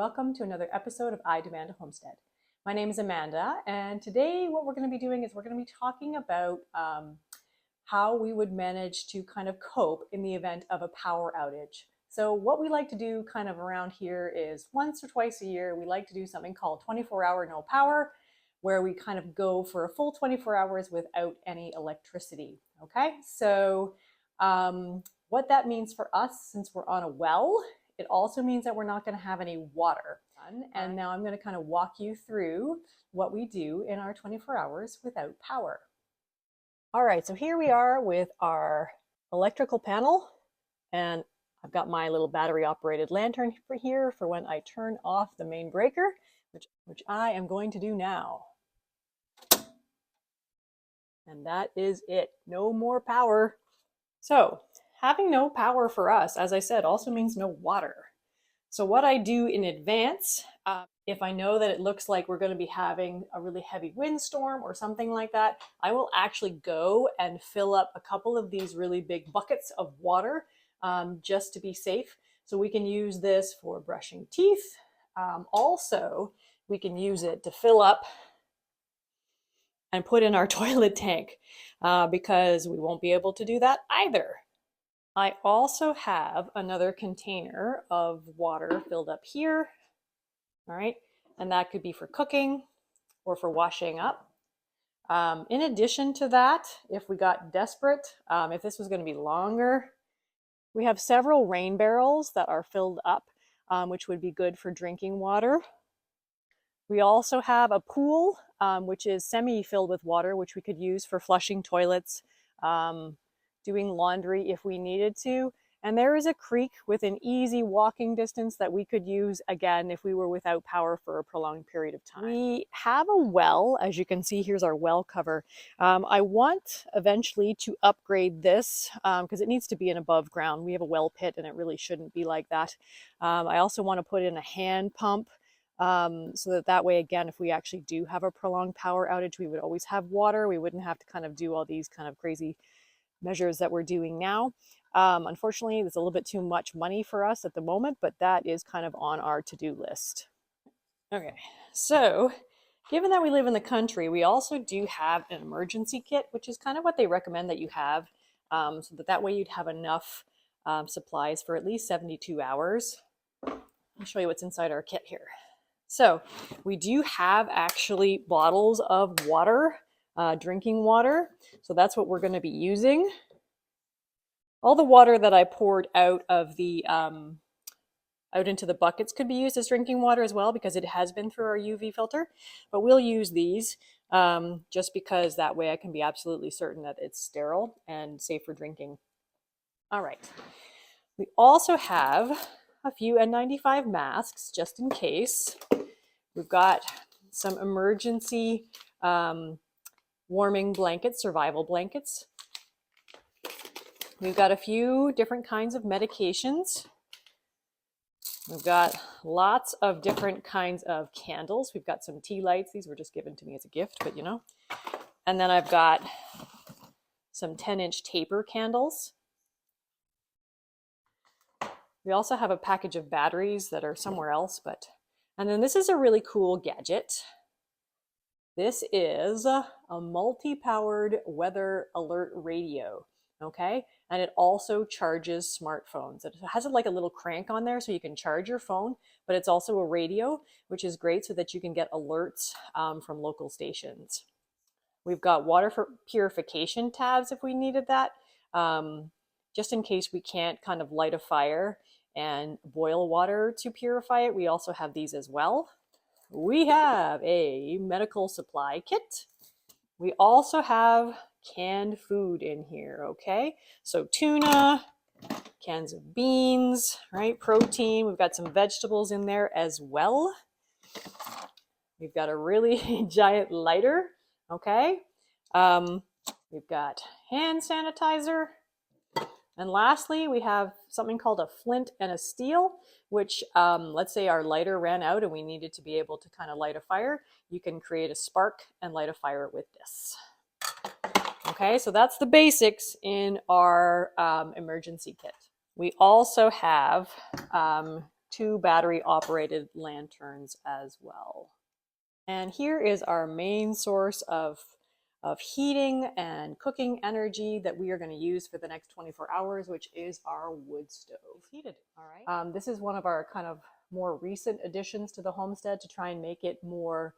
welcome to another episode of I Demand a Homestead. My name is Amanda, and today what we're going to be doing is we're going to be talking about how we would manage to kind of cope in the event of a power outage. So what we like to do kind of around here is once or twice a year, we like to do something called 24-hour no power, where we kind of go for a full 24 hours without any electricity. Okay, so what that means for us, since we're on a well, it also means that we're not going to have any water. And now I'm going to kind of walk you through what we do in our 24 hours without power. All right, so here we are with our electrical panel, and I've got my little battery operated lantern for here for when I turn off the main breaker, which I am going to do now. And that is it. No more power. So having no power for us, as I said, also means no water. So what I do in advance, if I know that it looks like we're going to be having a really heavy windstorm or something like that, I will actually go and fill up a couple of these really big buckets of water just to be safe. So we can use this for brushing teeth. Also, we can use it to fill up and put in our toilet tank because we won't be able to do that either. I also have another container of water filled up here, all right, and that could be for cooking or for washing up. In addition to that, if we got desperate, if this was going to be longer, we have several rain barrels that are filled up, which would be good for drinking water. We also have a pool, which is semi-filled with water, which we could use for flushing toilets, doing laundry if we needed to. And there is a creek within easy walking distance that we could use again if we were without power for a prolonged period of time. We have a well, as you can see, here's our well cover. I want eventually to upgrade this because it needs to be in above ground. We have a well pit and it really shouldn't be like that. I also want to put in a hand pump so that way, again, if we actually do have a prolonged power outage, we would always have water. We wouldn't have to kind of do all these kind of crazy measures that we're doing now. Unfortunately, there's a little bit too much money for us at the moment, but that is kind of on our to-do list. Okay, so given that we live in the country, we also do have an emergency kit, which is kind of what they recommend that you have, so that way you'd have enough supplies for at least 72 hours. I'll show you what's inside our kit here. So we do have actually bottles of water, drinking water. So that's what we're going to be using. All the water that I poured out of the out into the buckets could be used as drinking water as well because it has been through our UV filter. But we'll use these just because that way I can be absolutely certain that it's sterile and safe for drinking. All right. We also have a few N95 masks just in case. We've got some emergency warming blankets, survival blankets. We've got a few different kinds of medications. We've got lots of different kinds of candles. We've got some tea lights. These were just given to me as a gift, but you know. And then I've got some 10-inch taper candles. We also have a package of batteries that are somewhere else, and then this is a really cool gadget. This is a multi-powered weather alert radio, okay? And it also charges smartphones. It has like a little crank on there so you can charge your phone, but it's also a radio, which is great so that you can get alerts from local stations. We've got water purification tabs if we needed that, just in case we can't kind of light a fire and boil water to purify it. We also have these as well. We have a medical supply kit. We also have canned food in here, okay? So tuna, cans of beans, right? Protein. We've got some vegetables in there as well. We've got a really giant lighter, okay? We've got hand sanitizer. And lastly, we have something called a flint and a steel, which let's say our lighter ran out and we needed to be able to kind of light a fire. You can create a spark and light a fire with this. Okay, so that's the basics in our emergency kit. We also have 2 battery operated lanterns as well. And here is our main source of heating and cooking energy that we are going to use for the next 24 hours, which is our wood stove. It's heated. All right. This is one of our kind of more recent additions to the homestead to try and make it more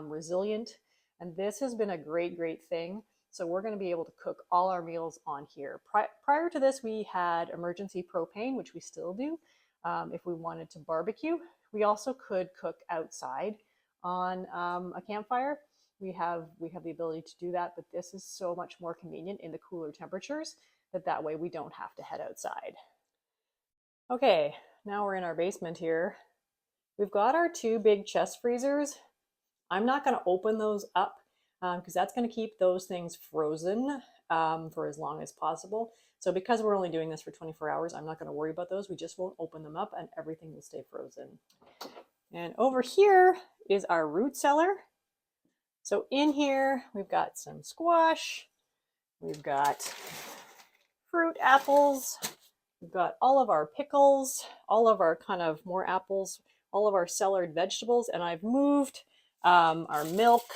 resilient. And this has been a great thing. So we're going to be able to cook all our meals on here. Prior to this, we had emergency propane, which we still do if we wanted to barbecue. We also could cook outside on a campfire. We have the ability to do that, but this is so much more convenient in the cooler temperatures that way we don't have to head outside. Okay, now we're in our basement here. We've got our 2 big chest freezers. I'm not going to open those up because that's going to keep those things frozen for as long as possible. So because we're only doing this for 24 hours, I'm not going to worry about those. We just won't open them up and everything will stay frozen. And over here is our root cellar. So in here, we've got some squash, we've got fruit apples, we've got all of our pickles, all of our kind of more apples, all of our cellared vegetables, and I've moved our milk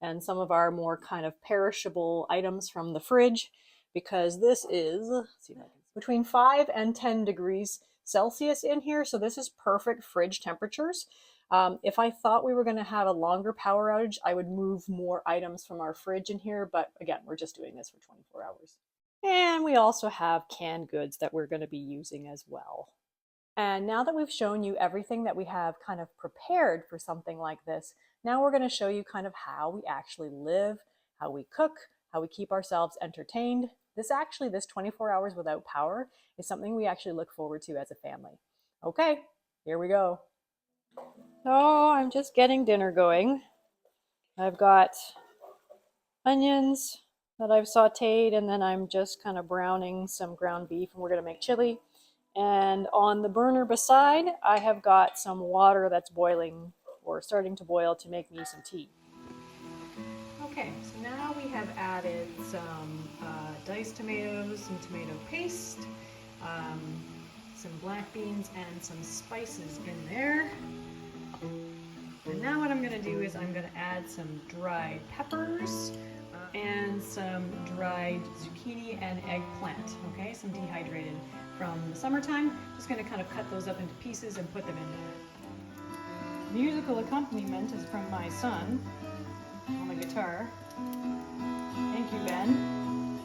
and some of our more kind of perishable items from the fridge because this is, let's see if I can, between 5 and 10 degrees Celsius in here. So this is perfect fridge temperatures. If I thought we were going to have a longer power outage, I would move more items from our fridge in here. But again, we're just doing this for 24 hours. And we also have canned goods that we're going to be using as well. And now that we've shown you everything that we have kind of prepared for something like this, now we're going to show you kind of how we actually live, how we cook, how we keep ourselves entertained. This 24 hours without power is something we actually look forward to as a family. Okay, here we go. So I'm just getting dinner going. I've got onions that I've sauteed, and then I'm just kind of browning some ground beef, and we're going to make chili. And on the burner beside, I have got some water that's boiling or starting to boil to make me some tea. Okay, so now we have added some diced tomatoes, some tomato paste, some black beans, and some spices in there. And now what I'm going to do is I'm going to add some dried peppers and some dried zucchini and eggplant, okay, some dehydrated from the summertime. Just going to kind of cut those up into pieces and put them in there. Musical accompaniment is from my son on the guitar. Thank you, Ben.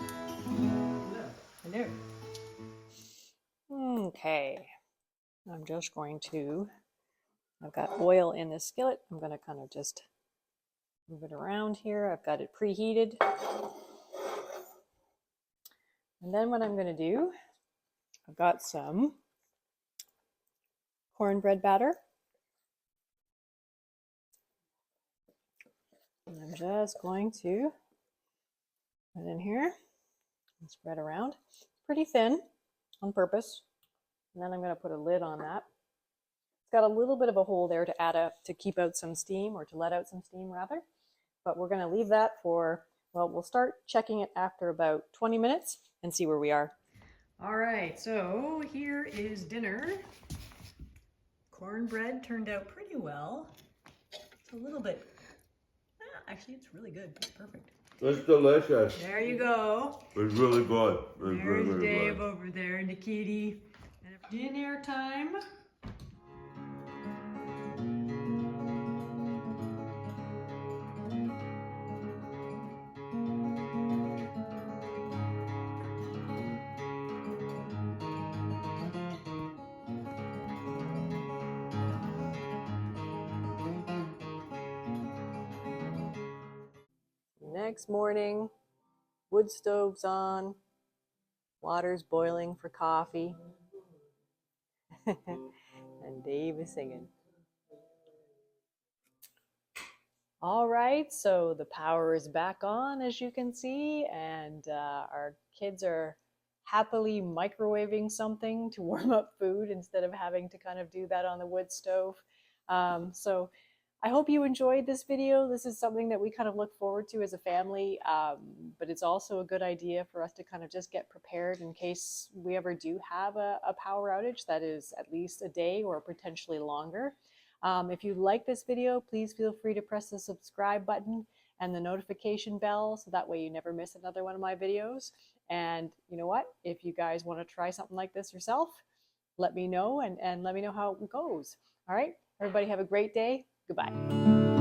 Hello. Okay, I'm just going to, I've got oil in this skillet. I'm going to kind of just move it around here. I've got it preheated. And then what I'm going to do, I've got some cornbread batter. And I'm just going to put it in here and spread around. Pretty thin on purpose. And then I'm going to put a lid on that. It's got a little bit of a hole there to keep out some steam, or to let out some steam rather. But we're going to leave that for, well, we'll start checking it after about 20 minutes and see where we are. All right, so here is dinner. Cornbread turned out pretty well. It's a little bit, actually it's really good. It's perfect. It's delicious. There you go. It's really good. There's really Dave good. Over there and the kitty. Dinner time. Next morning, wood stove's on, water's boiling for coffee, and Dave is singing. All right, so the power is back on, as you can see, and our kids are happily microwaving something to warm up food instead of having to kind of do that on the wood stove. So I hope you enjoyed this video. This is something that we kind of look forward to as a family, but it's also a good idea for us to kind of just get prepared in case we ever do have a power outage that is at least a day or potentially longer. If you like this video, please feel free to press the subscribe button and the notification bell so that way you never miss another one of my videos. And you know what? If you guys want to try something like this yourself, let me know and let me know how it goes. All right, everybody have a great day. Goodbye.